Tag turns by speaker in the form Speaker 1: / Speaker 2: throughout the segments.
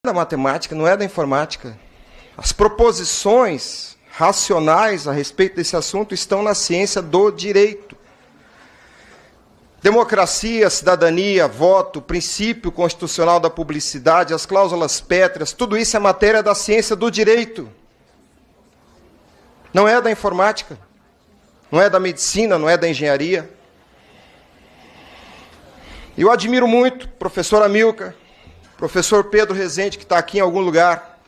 Speaker 1: Da matemática, não é da informática. As proposições racionais a respeito desse assunto estão na ciência do direito. Democracia, cidadania, voto, princípio constitucional da publicidade, as cláusulas pétreas, tudo isso é matéria da ciência do direito. Não é da informática, não é da medicina, não é da engenharia. Eu admiro muito o professor Amilcar, professor Pedro Rezende, que está aqui em algum lugar,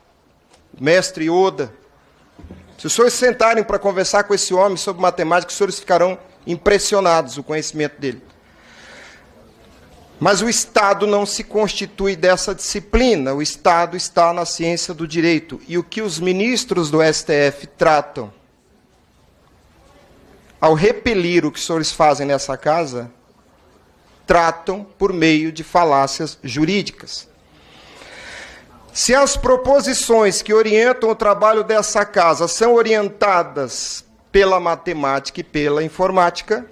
Speaker 1: mestre Oda. Se os senhores sentarem para conversar com esse homem sobre matemática, os senhores ficarão impressionados com o conhecimento dele. Mas o Estado não se constitui dessa disciplina, o Estado está na ciência do direito. E o que os ministros do STF tratam, ao repelir o que os senhores fazem nessa casa, tratam por meio de falácias jurídicas. Se as proposições que orientam o trabalho dessa casa são orientadas pela matemática e pela informática,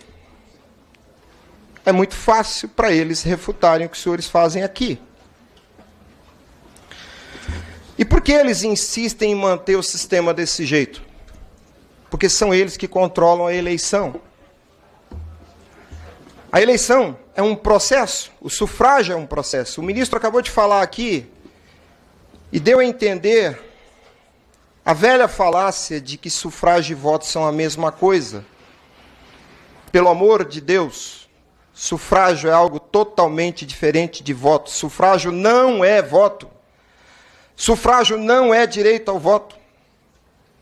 Speaker 1: é muito fácil para eles refutarem o que os senhores fazem aqui. E por que eles insistem em manter o sistema desse jeito? Porque são eles que controlam a eleição. A eleição é um processo, o sufrágio é um processo. O ministro acabou de falar aqui e deu a entender a velha falácia de que sufrágio e voto são a mesma coisa. Pelo amor de Deus, sufrágio é algo totalmente diferente de voto. Sufrágio não é voto. Sufrágio não é direito ao voto.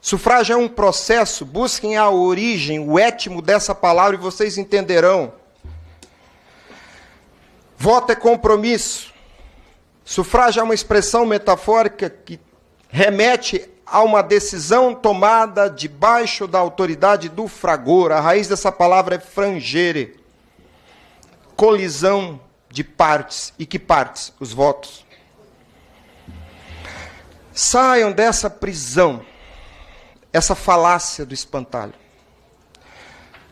Speaker 1: Sufrágio é um processo. Busquem a origem, o étimo dessa palavra e vocês entenderão. Voto é compromisso. Sufrágio é uma expressão metafórica que remete a uma decisão tomada debaixo da autoridade do fragor. A raiz dessa palavra é frangere. Colisão de partes. E que partes? Os votos. Saiam dessa prisão, essa falácia do espantalho.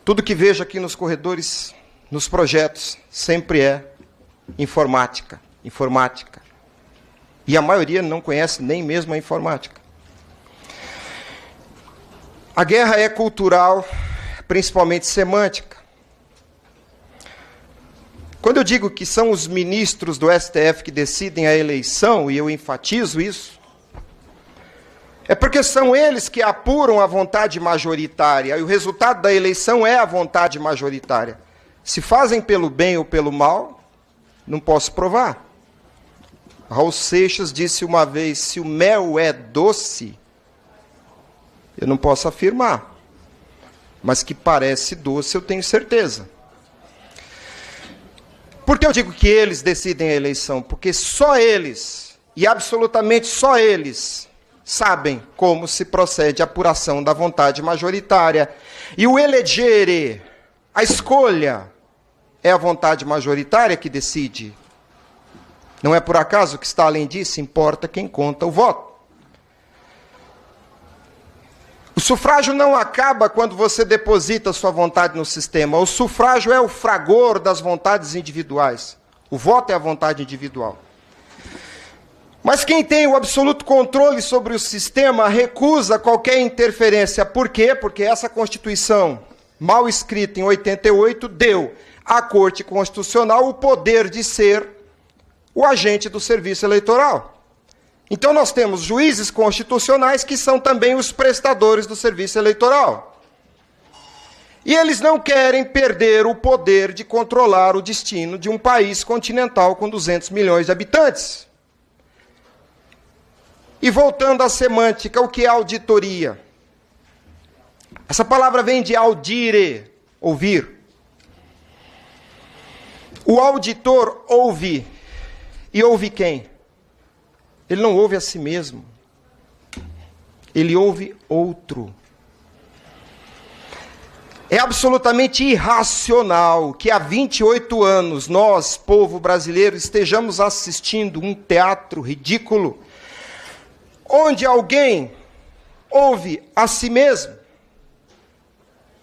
Speaker 1: Tudo que vejo aqui nos corredores, nos projetos, sempre é informática, informática. E a maioria não conhece nem mesmo a informática. A guerra é cultural, principalmente semântica. Quando eu digo que são os ministros do STF que decidem a eleição, e eu enfatizo isso, é porque são eles que apuram a vontade majoritária, e o resultado da eleição é a vontade majoritária. Se fazem pelo bem ou pelo mal, não posso provar. Raul Seixas disse uma vez, se o mel é doce, eu não posso afirmar, mas que parece doce eu tenho certeza. Por que eu digo que eles decidem a eleição? Porque só eles, e absolutamente só eles, sabem como se procede a apuração da vontade majoritária. E o elegere, a escolha, é a vontade majoritária que decide. Não é por acaso que está além disso, importa quem conta o voto. O sufrágio não acaba quando você deposita sua vontade no sistema. O sufrágio é o fragor das vontades individuais. O voto é a vontade individual. Mas quem tem o absoluto controle sobre o sistema recusa qualquer interferência. Por quê? Porque essa Constituição, mal escrita em 88, deu à Corte Constitucional o poder de ser o agente do serviço eleitoral. Então nós temos juízes constitucionais que são também os prestadores do serviço eleitoral. E eles não querem perder o poder de controlar o destino de um país continental com 200 milhões de habitantes. E voltando à semântica, o que é auditoria? Essa palavra vem de audire, ouvir. O auditor ouve. E ouve quem? Ele não ouve a si mesmo. Ele ouve outro. É absolutamente irracional que há 28 anos nós, povo brasileiro, estejamos assistindo um teatro ridículo, onde alguém ouve a si mesmo.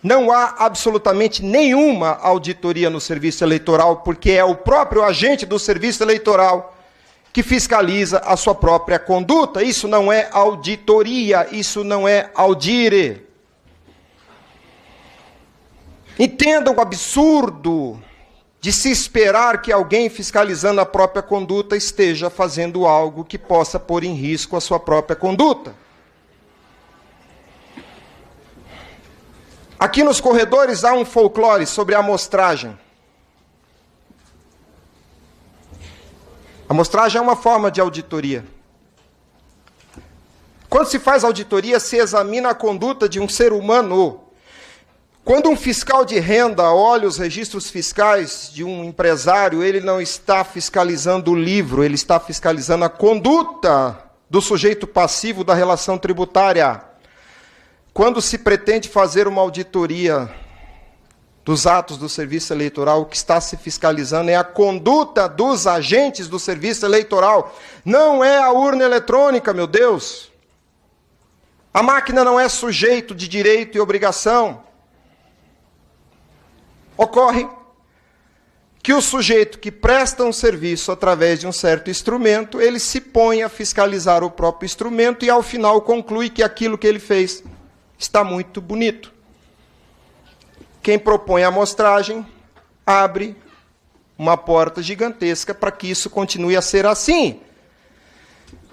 Speaker 1: Não há absolutamente nenhuma auditoria no serviço eleitoral, porque é o próprio agente do serviço eleitoral que fiscaliza a sua própria conduta. Isso não é auditoria, isso não é audire. Entendam o absurdo de se esperar que alguém fiscalizando a própria conduta esteja fazendo algo que possa pôr em risco a sua própria conduta. Aqui nos corredores há um folclore sobre a amostragem. A amostragem é uma forma de auditoria. Quando se faz auditoria, se examina a conduta de um ser humano. Quando um fiscal de renda olha os registros fiscais de um empresário, ele não está fiscalizando o livro, ele está fiscalizando a conduta do sujeito passivo da relação tributária. Quando se pretende fazer uma auditoria dos atos do serviço eleitoral, o que está se fiscalizando é a conduta dos agentes do serviço eleitoral. Não é a urna eletrônica, meu Deus. A máquina não é sujeito de direito e obrigação. Ocorre que o sujeito que presta um serviço através de um certo instrumento, ele se põe a fiscalizar o próprio instrumento e, ao final, conclui que aquilo que ele fez está muito bonito. Quem propõe a amostragem abre uma porta gigantesca para que isso continue a ser assim.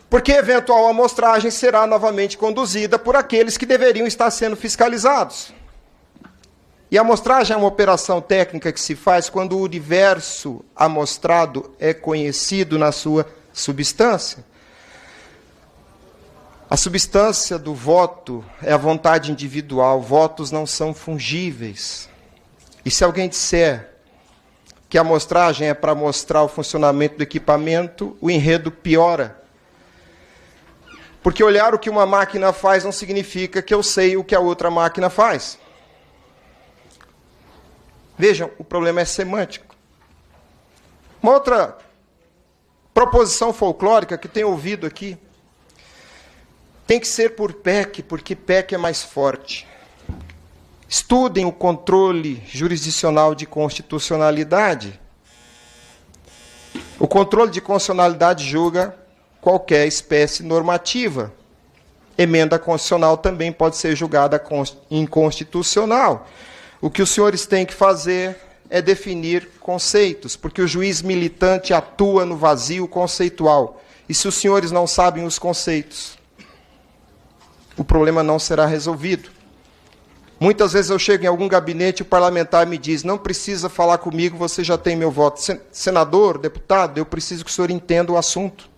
Speaker 1: Porque a eventual amostragem será novamente conduzida por aqueles que deveriam estar sendo fiscalizados. E a amostragem é uma operação técnica que se faz quando o universo amostrado é conhecido na sua substância. A substância do voto é a vontade individual. Votos não são fungíveis. E se alguém disser que a amostragem é para mostrar o funcionamento do equipamento, o enredo piora. Porque olhar o que uma máquina faz não significa que eu sei o que a outra máquina faz. Vejam, o problema é semântico. Uma outra proposição folclórica que tenho ouvido aqui, tem que ser por PEC, porque PEC é mais forte. Estudem o controle jurisdicional de constitucionalidade. O controle de constitucionalidade julga qualquer espécie normativa. Emenda constitucional também pode ser julgada inconstitucional. O que os senhores têm que fazer é definir conceitos, porque o juiz militante atua no vazio conceitual. E se os senhores não sabem os conceitos, o problema não será resolvido. Muitas vezes eu chego em algum gabinete e o parlamentar me diz, não precisa falar comigo, você já tem meu voto. Senador, deputado, eu preciso que o senhor entenda o assunto.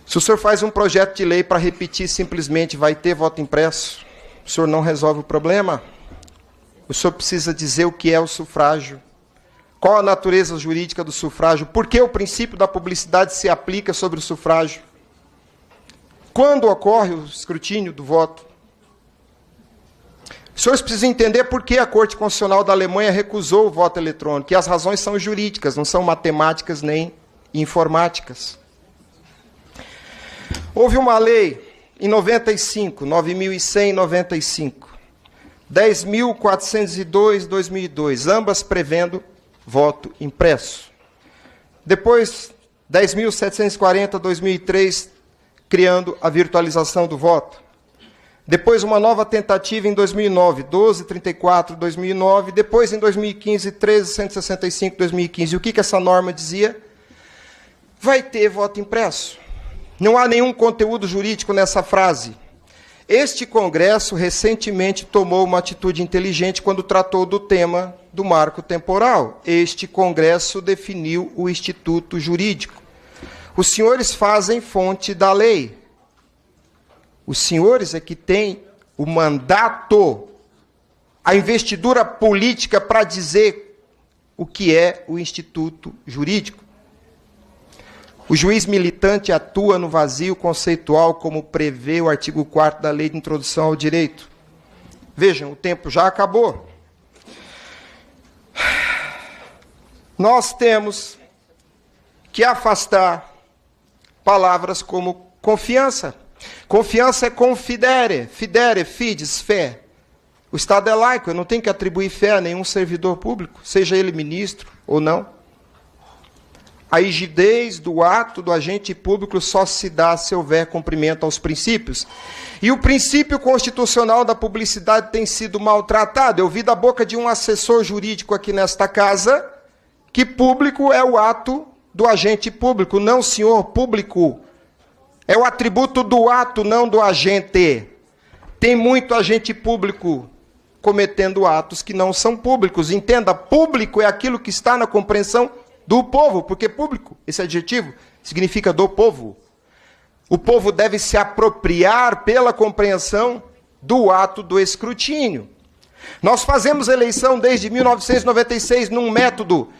Speaker 1: Se o senhor faz um projeto de lei para repetir simplesmente, vai ter voto impresso, o senhor não resolve o problema. O senhor precisa dizer o que é o sufrágio. Qual a natureza jurídica do sufrágio? Por que o princípio da publicidade se aplica sobre o sufrágio? Quando ocorre o escrutínio do voto? Os senhores precisam entender por que a Corte Constitucional da Alemanha recusou o voto eletrônico. E as razões são jurídicas, não são matemáticas nem informáticas. Houve uma lei em 95, 9.100 em 95, 10.402 2002, ambas prevendo voto impresso. Depois, 10.740 2003, criando a virtualização do voto. Depois, uma nova tentativa em 2009, 1234 2009, depois em 2015, 1365 2015. E o que essa norma dizia? Vai ter voto impresso. Não há nenhum conteúdo jurídico nessa frase. Este Congresso recentemente tomou uma atitude inteligente quando tratou do tema do marco temporal. Este Congresso definiu o instituto jurídico. Os senhores fazem fonte da lei. Os senhores é que têm o mandato, a investidura política para dizer o que é o instituto jurídico. O juiz militante atua no vazio conceitual, como prevê o artigo 4º da Lei de Introdução ao Direito. Vejam, o tempo já acabou. Nós temos que afastar palavras como confiança. Confiança é confidere, fidere, fides, fé. O Estado é laico, eu não tenho que atribuir fé a nenhum servidor público, seja ele ministro ou não. A rigidez do ato do agente público só se dá se houver cumprimento aos princípios. E o princípio constitucional da publicidade tem sido maltratado. Eu vi da boca de um assessor jurídico aqui nesta casa que público é o ato do agente público, não senhor público. É o atributo do ato, não do agente. Tem muito agente público cometendo atos que não são públicos. Entenda, público é aquilo que está na compreensão do povo, porque público, esse adjetivo, significa do povo. O povo deve se apropriar pela compreensão do ato do escrutínio. Nós fazemos eleição desde 1996 num método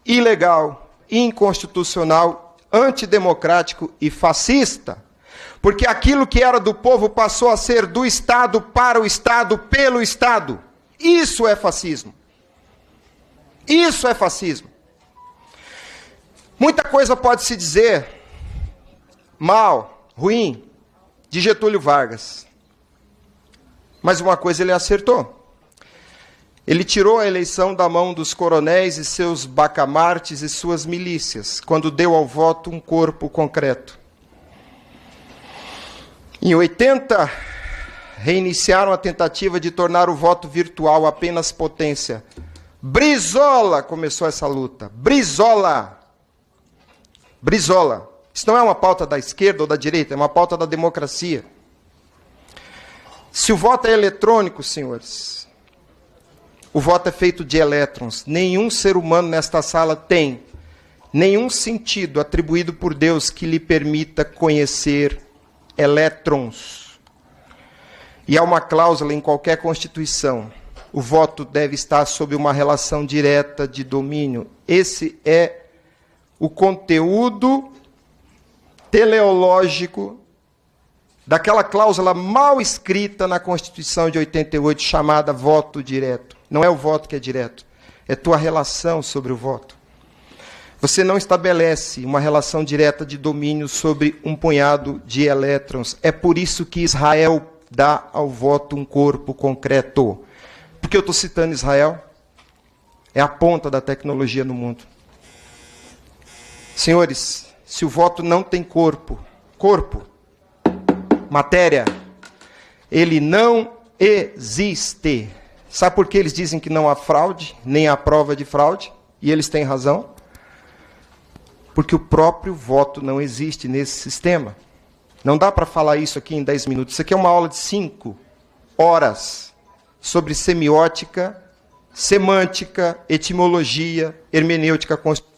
Speaker 1: ilegal, inconstitucional, antidemocrático e fascista. Porque aquilo que era do povo passou a ser do Estado, para o Estado, pelo Estado. Isso é fascismo. Isso é fascismo. Muita coisa pode se dizer mal, ruim, de Getúlio Vargas. Mas uma coisa ele acertou. Ele tirou a eleição da mão dos coronéis e seus bacamartes e suas milícias, quando deu ao voto um corpo concreto. Em 80, reiniciaram a tentativa de tornar o voto virtual apenas potência. Brizola começou essa luta. Brizola. Brizola. Isso não é uma pauta da esquerda ou da direita, é uma pauta da democracia. Se o voto é eletrônico, senhores, o voto é feito de elétrons. Nenhum ser humano nesta sala tem nenhum sentido atribuído por Deus que lhe permita conhecer elétrons. E há uma cláusula em qualquer constituição. O voto deve estar sob uma relação direta de domínio. Esse é o conteúdo teleológico daquela cláusula mal escrita na Constituição de 88, chamada voto direto. Não é o voto que é direto, é tua relação sobre o voto. Você não estabelece uma relação direta de domínio sobre um punhado de elétrons. É por isso que Israel dá ao voto um corpo concreto. Por que eu estou citando Israel? É a ponta da tecnologia no mundo. Senhores, se o voto não tem corpo, matéria, ele não existe. Sabe por que eles dizem que não há fraude, nem há prova de fraude? E eles têm razão. Porque o próprio voto não existe nesse sistema. Não dá para falar isso aqui em 10 minutos. Isso aqui é uma aula de 5 horas sobre semiótica, semântica, etimologia, hermenêutica constitucional.